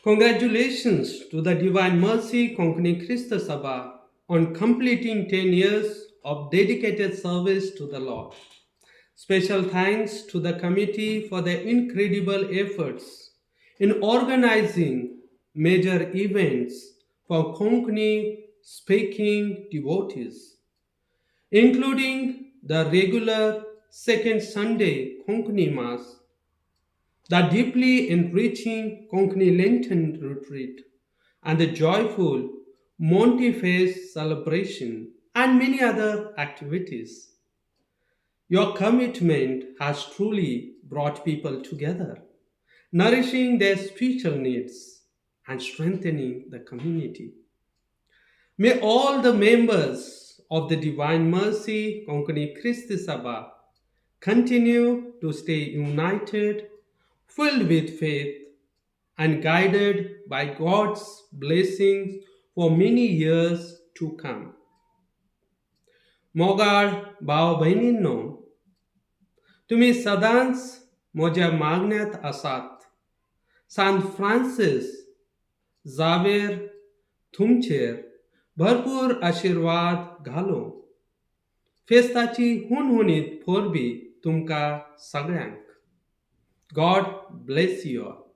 Congratulations to the Divine Mercy Konkani Kristi Sabha on completing 10 years of dedicated service to the Lord. Special thanks to the committee for their incredible efforts in organizing major events for Konkani speaking devotees, including the regular second Sunday Konkani Mass, the deeply enriching Konkani Lenten retreat, and the joyful Monty Face celebration, and many other activities. Your commitment has truly brought people together, nourishing their spiritual needs and strengthening the community. May all the members of the Divine Mercy Konkani Kristi Sabha continue to stay united, filled with faith, and guided by God's blessings for many years to come. मोगाळ भाव बहिणींनो, तुम्ही सदांच म्हज्या मागण्यांत आसात. सांत Francis जावेर तुमचेर भरपूर आशीर्वाद घालो. फेस्ताची हुणहुणीत परबी तुमकां सगळ्यांक. God bless you all.